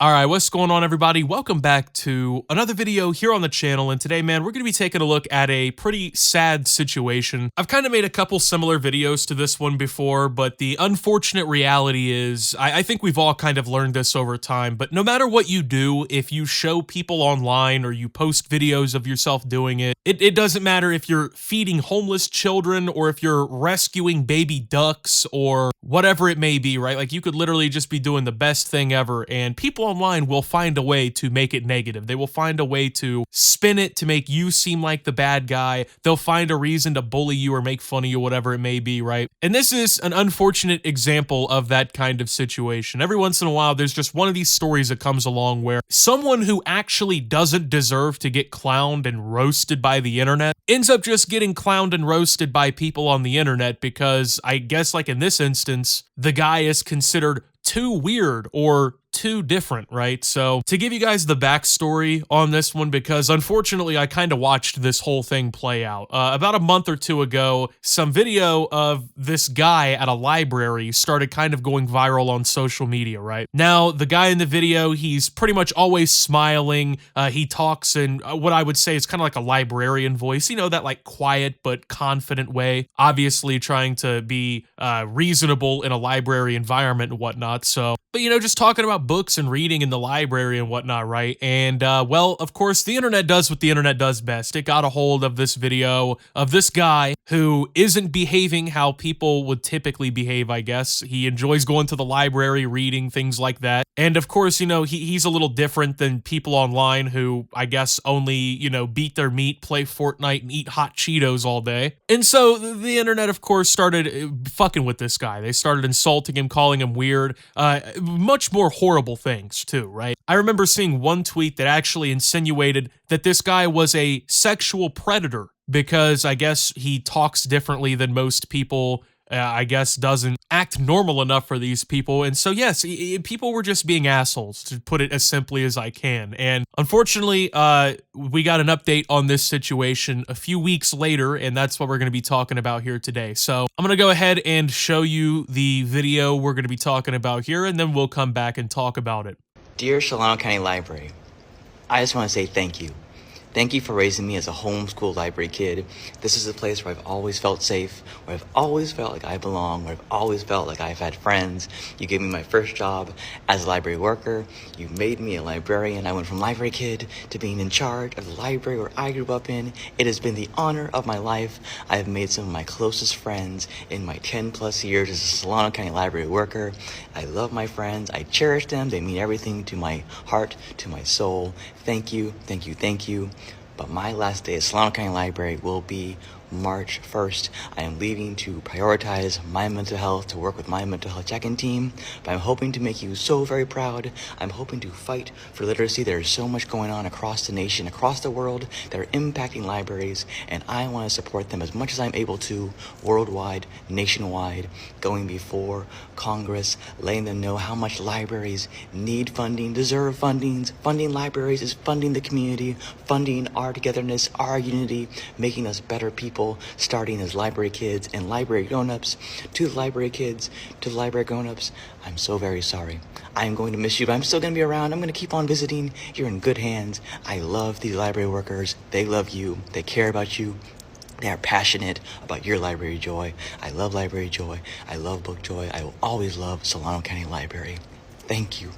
Alright, what's going on everybody? Welcome back to another video here on the channel, and today, man, we're going to be taking a look at a pretty sad situation. I've kind of made a couple similar videos to this one before, but the unfortunate reality is, I think we've all kind of learned this over time, but no matter what you do, if you show people online or you post videos of yourself doing it, it doesn't matter if you're feeding homeless children or if you're rescuing baby ducks or whatever it may be, right? Like, you could literally just be doing the best thing ever, and people online will find a way to make it negative. They will find a way to spin it to make you seem like the bad guy. They'll find a reason to bully you or make fun of you, whatever it may be, right? And this is an unfortunate example of that kind of situation. Every once in a while, there's just one of these stories that comes along where someone who actually doesn't deserve to get clowned and roasted by the internet ends up just getting clowned and roasted by people on the internet because, I guess, like in this instance, the guy is considered too weird or too different, right? So to give you guys the backstory on this one, because unfortunately I kind of watched this whole thing play out. About a month or two ago, some video of this guy at a library started kind of going viral on social media, right? Now, the guy in the video, he's pretty much always smiling. He talks in what I would say is kind of like a librarian voice, you know, that like quiet but confident way, obviously trying to be reasonable in a library environment and whatnot. So, but you know, just talking about books and reading in the library and whatnot, right? And well, of course, the internet does what the internet does best. It got a hold of this video of this guy who isn't behaving how people would typically behave, I guess. He enjoys going to the library, reading, things like that. And of course, you know, he's a little different than people online who, I guess, only, you know, beat their meat, play Fortnite, and eat hot Cheetos all day. And so the internet, of course, started fucking with this guy. They started insulting him, calling him weird, much more horrible things too, right? I remember seeing one tweet that actually insinuated that this guy was a sexual predator because I guess he talks differently than most people. I guess doesn't act normal enough for these people. And so, yes, people were just being assholes, to put it as simply as I can. And unfortunately, we got an update on this situation a few weeks later, and that's what we're going to be talking about here today. So I'm going to go ahead and show you the video we're going to be talking about here, and then we'll come back and talk about it. Dear Solano County Library, I just want to say thank you. Thank you for raising me as a homeschool library kid. This is a place where I've always felt safe, where I've always felt like I belong, where I've always felt like I've had friends. You gave me my first job as a library worker. You made me a librarian. I went from library kid to being in charge of the library where I grew up in. It has been the honor of my life. I have made some of my closest friends in my 10 plus years as a Solano County library worker. I love my friends. I cherish them. They mean everything to my heart, to my soul. Thank you, thank you, thank you. But my last day at Solano County Library will be March 1st. I am leaving to prioritize my mental health, to work with my mental health check-in team. But I'm hoping to make you so very proud. I'm hoping to fight for literacy. There is so much going on across the nation, across the world, that are impacting libraries, and I want to support them as much as I'm able to, worldwide, nationwide, going before Congress, letting them know how much libraries need funding, deserve fundings. Funding libraries is funding the community, funding our togetherness, our unity, making us better people, starting as library kids and library grown-ups. To the library kids, to the library grown-ups, I'm so very sorry. I am going to miss you, but I'm still going to be around. I'm going to keep on visiting. You're in good hands. I love these library workers. They love you. They care about you. They are passionate about your library joy. I love library joy. I love book joy. I will always love Solano County Library. Thank you.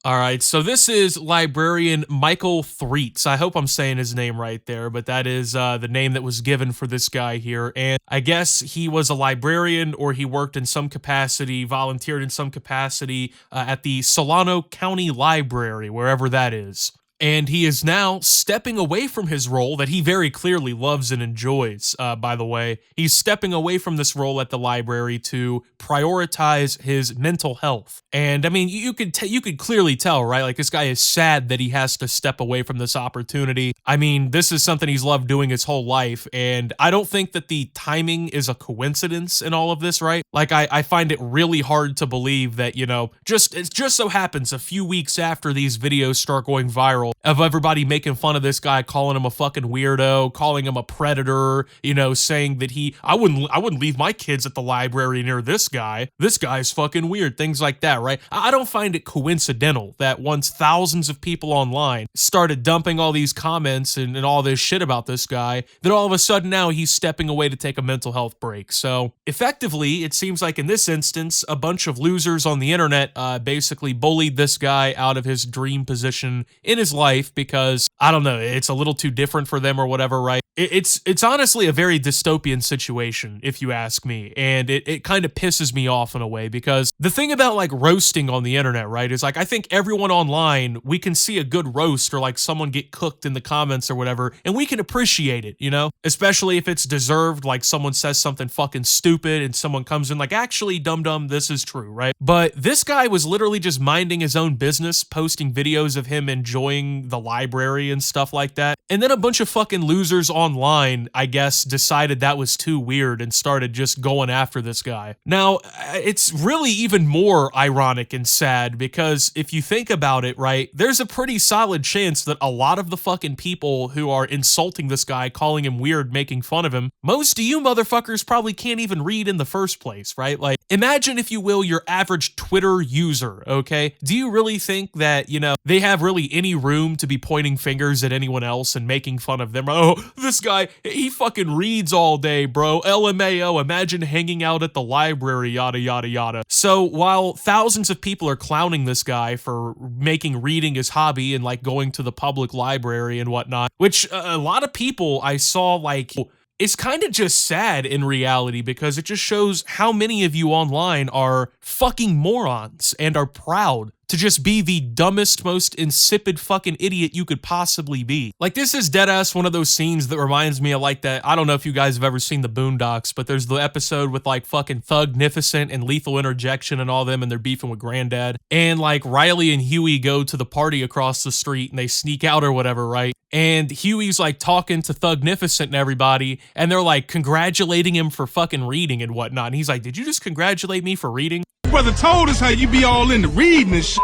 All right, so this is librarian Michael Threets. I hope I'm saying his name right there, but that is the name that was given for this guy here. And I guess he was a librarian, or he worked in some capacity, volunteered in some capacity at the Solano County Library, wherever that is. And he is now stepping away from his role that he very clearly loves and enjoys, by the way. He's stepping away from this role at the library to prioritize his mental health. And I mean, you could clearly tell, right? Like, this guy is sad that he has to step away from this opportunity. I mean, this is something he's loved doing his whole life, and I don't think that the timing is a coincidence in all of this, right? Like, I find it really hard to believe that, you know, it just so happens a few weeks after these videos start going viral, viral of everybody making fun of this guy, calling him a fucking weirdo, calling him a predator, you know, saying that I wouldn't leave my kids at the library near this guy. This guy's fucking weird, things like that, right? I don't find it coincidental that once thousands of people online started dumping all these comments and all this shit about this guy, that all of a sudden now he's stepping away to take a mental health break. So effectively, it seems like in this instance, a bunch of losers on the internet basically bullied this guy out of his dream position in his life because, I don't know, it's a little too different for them or whatever, right? It's honestly a very dystopian situation, if you ask me, and it kind of pisses me off in a way, because the thing about like roasting on the internet, right, is like I think everyone online, we can see a good roast or like someone get cooked in the comments or whatever, and we can appreciate it, you know? Especially if it's deserved, like someone says something fucking stupid and someone comes in like, actually, dum-dum, this is true, right? But this guy was literally just minding his own business, posting videos of him enjoying the library and stuff like that, and then a bunch of fucking losers online, I guess, decided that was too weird and started just going after this guy. Now, it's really even more ironic and sad because if you think about it, right, there's a pretty solid chance that a lot of the fucking people who are insulting this guy, calling him weird, making fun of him, most of you motherfuckers probably can't even read in the first place, right? Like, imagine, if you will, your average Twitter user, okay? Do you really think that, you know, they have really any room to be pointing fingers at anyone else and making fun of them? Oh, this guy, he fucking reads all day, bro. LMAO, imagine hanging out at the library, yada, yada, yada. So while thousands of people are clowning this guy for making reading his hobby and like going to the public library and whatnot, which a lot of people I saw like, it's kind of just sad in reality because it just shows how many of you online are fucking morons and are proud to just be the dumbest, most insipid fucking idiot you could possibly be. Like, this is deadass one of those scenes that reminds me of like that, I don't know if you guys have ever seen the Boondocks, but there's the episode with like fucking Thugnificent and Lethal Interjection and all them, and they're beefing with Granddad. And like Riley and Huey go to the party across the street and they sneak out or whatever, right? And Huey's like talking to Thugnificent and everybody, and they're like congratulating him for fucking reading and whatnot. And he's like, did you just congratulate me for reading? Brother told us how you be all into reading and shit.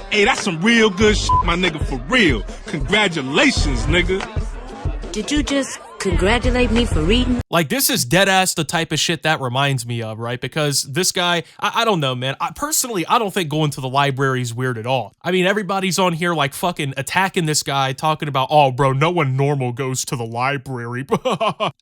Hey, that's some real good shit, my nigga, for real. Congratulations, nigga. Did you just congratulate me for reading? Like, this is deadass the type of shit that reminds me of, right? Because this guy, I don't know, man. Personally, I don't think going to the library is weird at all. I mean, everybody's on here like fucking attacking this guy, talking about, oh, bro, no one normal goes to the library.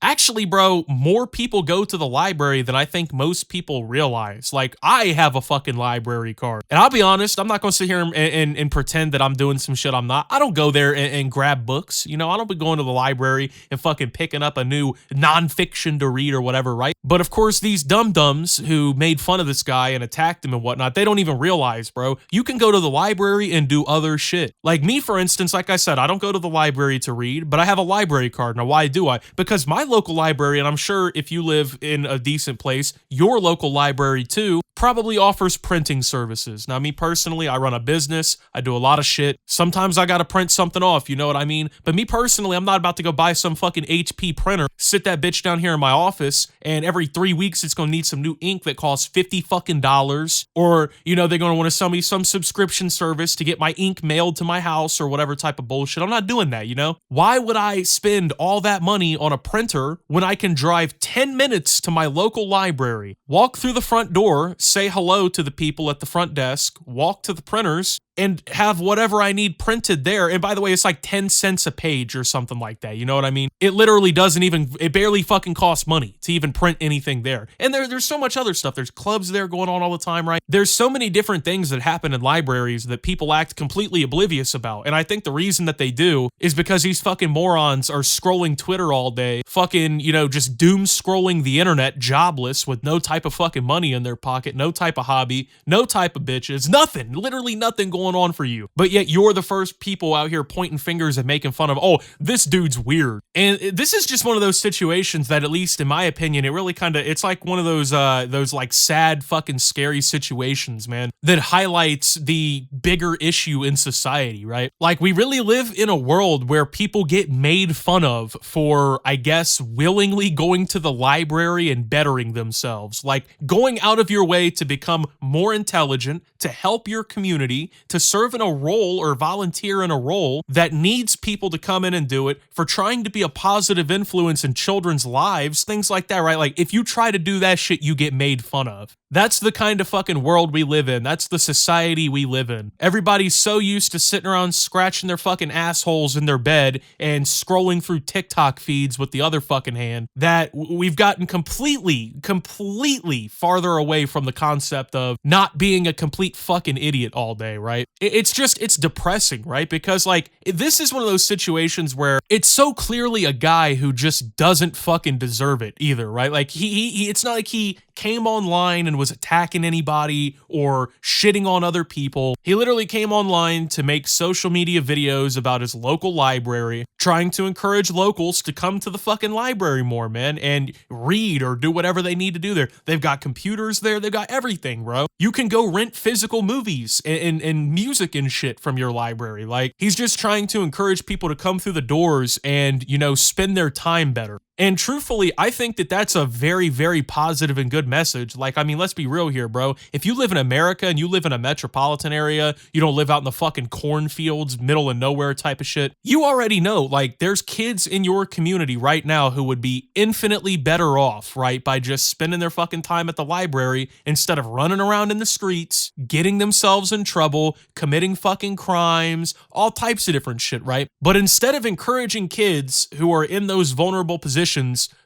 Actually, bro, more people go to the library than I think most people realize. Like, I have a fucking library card. And I'll be honest, I'm not going to sit here and pretend that I'm doing some shit I'm not. I don't go there and grab books. You know, I don't be going to the library and fucking picking up a new nonfiction to read or whatever, right? But of course, these dum-dums who made fun of this guy and attacked him and whatnot, they don't even realize, bro, you can go to the library and do other shit. Like me, for instance, like I said, I don't go to the library to read, but I have a library card. Now, why do I? Because my local library, and I'm sure if you live in a decent place, your local library too, probably offers printing services. Now, me personally, I run a business. I do a lot of shit. Sometimes I gotta print something off, you know what I mean? But me personally, I'm not about to go buy some fucking HP printer, sit that bitch down here in my office, and every 3 weeks it's gonna need some new ink that costs $50 fucking dollars. Or, you know, they're gonna wanna sell me some subscription service to get my ink mailed to my house or whatever type of bullshit. I'm not doing that, you know? Why would I spend all that money on a printer when I can drive 10 minutes to my local library, walk through the front door, say hello to the people at the front desk, walk to the printers, and have whatever I need printed there. And by the way, it's like 10 cents a page or something like that. You know what I mean? It literally doesn't even, it barely fucking costs money to even print anything there. And there's so much other stuff. There's clubs there going on all the time, right? There's so many different things that happen in libraries that people act completely oblivious about. And I think the reason that they do is because these fucking morons are scrolling Twitter all day, fucking, you know, just doom scrolling the internet, jobless, with no type of fucking money in their pocket, no type of hobby, no type of bitches, nothing, literally nothing going on for you. But yet you're the first people out here pointing fingers and making fun of, oh, this dude's weird. And this is just one of those situations that, at least in my opinion, it really kind of, it's like one of those like sad fucking scary situations, man, that highlights the bigger issue in society, right? Like, we really live in a world where people get made fun of for, I guess, willingly going to the library and bettering themselves, like going out of your way to become more intelligent, to help your community, to to serve in a role or volunteer in a role that needs people to come in and do it, for trying to be a positive influence in children's lives, things like that, right? Like, if you try to do that shit, you get made fun of. That's the kind of fucking world we live in. That's the society we live in. Everybody's so used to sitting around scratching their fucking assholes in their bed and scrolling through TikTok feeds with the other fucking hand that we've gotten completely farther away from the concept of not being a complete fucking idiot all day, right? It's depressing, right? Because, like, this is one of those situations where it's so clearly a guy who just doesn't fucking deserve it either, right? Like, it's not like he came online and was attacking anybody or shitting on other people. He literally came online to make social media videos about his local library, trying to encourage locals to come to the fucking library more, man, and read or do whatever they need to do there. They've got computers there. They've got everything, bro. You can go rent physical movies and music and shit from your library. Like, he's just trying to encourage people to come through the doors and, spend their time better. And truthfully, I think that that's a very, very positive and good message. Like, I mean, let's be real here, bro. If you live in America and you live in a metropolitan area, you don't live out in the fucking cornfields, middle of nowhere type of shit, you already know, like, there's kids in your community right now who would be infinitely better off, right, by just spending their fucking time at the library instead of running around in the streets, getting themselves in trouble, committing fucking crimes, all types of different shit, right? But instead of encouraging kids who are in those vulnerable positions,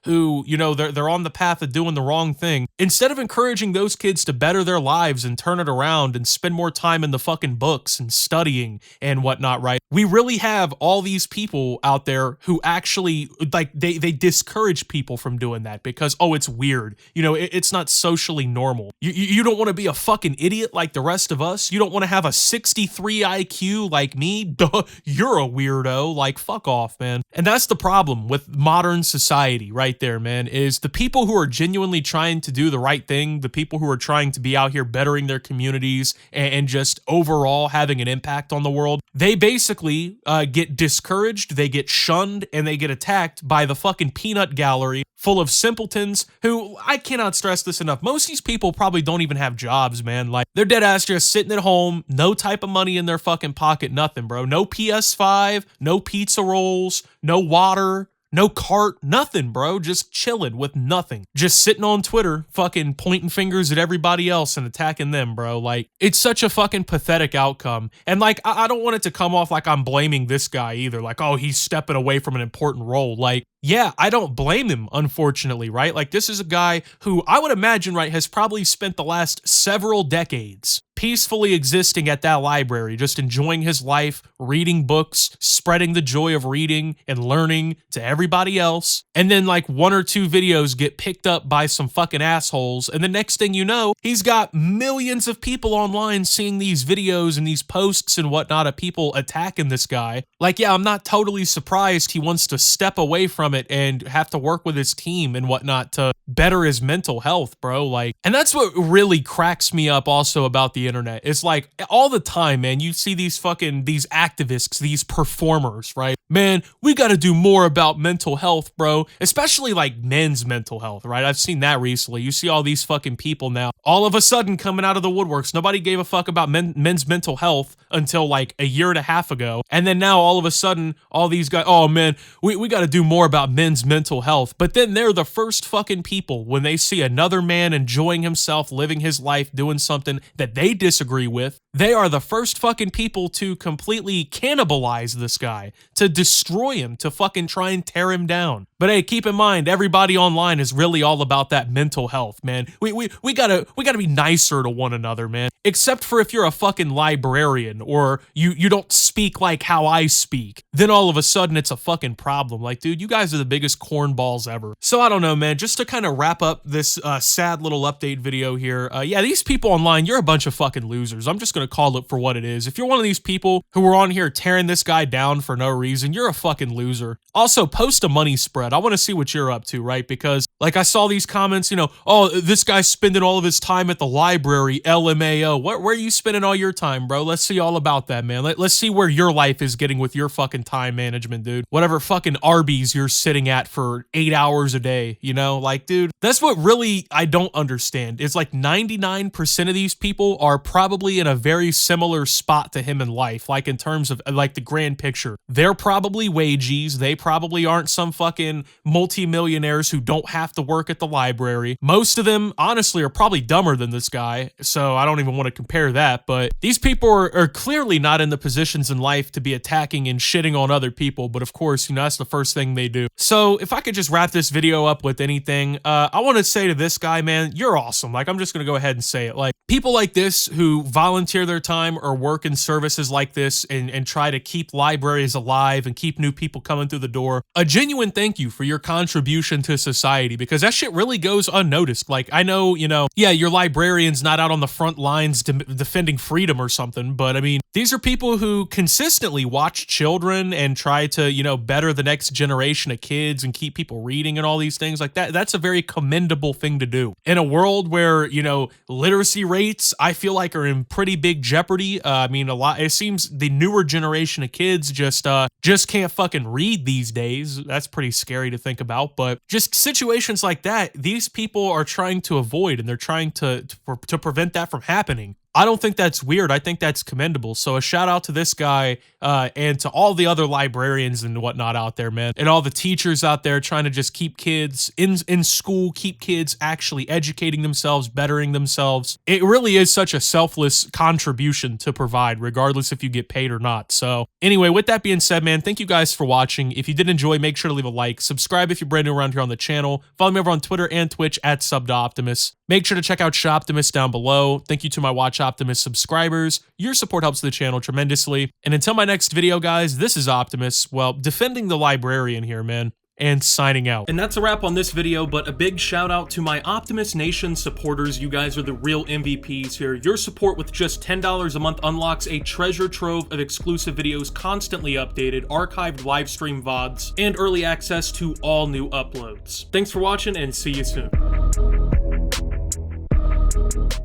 who, they're on the path of doing the wrong thing, instead of encouraging those kids to better their lives and turn it around and spend more time in the fucking books and studying and whatnot, right? We really have all these people out there who actually, like, they discourage people from doing that because, oh, it's weird. It's not socially normal. You don't want to be a fucking idiot like the rest of us. You don't want to have a 63 IQ like me. Duh, you're a weirdo. Like, fuck off, man. And that's the problem with modern society right there, man, is the people who are genuinely trying to do the right thing, the people who are trying to be out here bettering their communities and just overall having an impact on the world, they basically get discouraged, they get shunned, and they get attacked by the fucking peanut gallery full of simpletons who, I cannot stress this enough, most of these people probably don't even have jobs, man. Like, they're dead ass just sitting at home, no type of money in their fucking pocket, nothing, bro. No PS5, no pizza rolls, no water, no cart, nothing, bro. Just chilling with nothing. Just sitting on Twitter, fucking pointing fingers at everybody else and attacking them, bro. Like, it's such a fucking pathetic outcome. And, like, I don't want it to come off like I'm blaming this guy either. Like, oh, he's stepping away from an important role. Like, yeah, I don't blame him, unfortunately, right? Like, this is a guy who I would imagine, right, has probably spent the last several decades peacefully existing at that library, just enjoying his life, reading books, spreading the joy of reading and learning to everybody else. And then, like, one or two videos get picked up by some fucking assholes. And the next thing you know, he's got millions of people online seeing these videos and these posts and whatnot of people attacking this guy. Like, yeah, I'm not totally surprised he wants to step away from it and have to work with his team and whatnot to better his mental health, bro. Like, and that's what really cracks me up also about the internet. It's like, all the time, man, you see these activists, these performers, right? Man, we got to do more about mental health, bro. Especially, like, men's mental health, right? I've seen that recently. You see all these fucking people now, all of a sudden coming out of the woodworks. Nobody gave a fuck about men's mental health until, like, a year and a half ago. And then now, all of a sudden, all these guys, oh, man, we got to do more about men's mental health. But then they're the first fucking people when they see another man enjoying himself, living his life, doing something that they disagree with. They are the first fucking people to completely cannibalize this guy, to destroy him, to fucking try and tear him down. But hey, keep in mind, everybody online is really all about that mental health, man. We gotta be nicer to one another, man. Except for if you're a fucking librarian or you don't speak like how I speak. Then all of a sudden it's a fucking problem. Like, dude, you guys are the biggest cornballs ever. So I don't know, man. Just to kind of wrap up this sad little update video here. Yeah, these people online, you're a bunch of fucking losers. I'm just gonna call it for what it is. If you're one of these people who are on here tearing this guy down for no reason, you're a fucking loser. Also, post a money spread. I want to see what you're up to, right? Because like I saw these comments, you know, oh, this guy's spending all of his time at the library, LMAO. Where are you spending all your time, bro? Let's see all about that, man. Let's see where your life is getting with your fucking time management, dude. Whatever fucking Arby's you're sitting at for 8 hours a day, you know? Like, dude, that's what really I don't understand. It's like 99% of these people are probably in a very similar spot to him in life, like in terms of like the grand picture. They're probably wages. They probably aren't some fucking multimillionaires who don't have to work at the library. Most of them, honestly, are probably dumber than this guy, so I don't even want to compare that, but these people are clearly not in the positions in life to be attacking and shitting on other people, but of course, you know, that's the first thing they do. So if I could just wrap this video up with anything, I want to say to this guy, man, you're awesome. Like, I'm just going to go ahead and say it. Like, people like this who volunteer their time or work in services like this and try to keep libraries alive and keep new people coming through the door, a genuine thank you for your contribution to society, because that shit really goes unnoticed. Like, I know, you know, yeah, your librarian's not out on the front lines defending freedom or something, but I mean, these are people who consistently watch children and try to, you know, better the next generation of kids and keep people reading and all these things like that. That's a very commendable thing to do. In a world where, you know, literacy rates, I feel like, are in pretty big jeopardy. I mean, it seems the newer generation of kids just can't fucking read these days. That's pretty scary to think about, but just situations like that, these people are trying to avoid, and they're trying to prevent that from happening. I don't think that's weird. I think that's commendable. So a shout out to this guy and to all the other librarians and whatnot out there, man. And all the teachers out there trying to just keep kids in school, keep kids actually educating themselves, bettering themselves. It really is such a selfless contribution to provide, regardless if you get paid or not. So anyway, with that being said, man, thank you guys for watching. If you did enjoy, make sure to leave a like. Subscribe if you're brand new around here on the channel. Follow me over on Twitter and Twitch at @SubToOptimus. Make sure to check out Shoptimus down below. Thank you to my Watch Optimus subscribers. Your support helps the channel tremendously. And until my next video, guys, this is Optimus, well, defending the librarian here, man, and signing out. And that's a wrap on this video, but a big shout out to my Optimus Nation supporters. You guys are the real MVPs here. Your support with just $10 a month unlocks a treasure trove of exclusive videos, constantly updated, archived live stream VODs, and early access to all new uploads. Thanks for watching, and see you soon.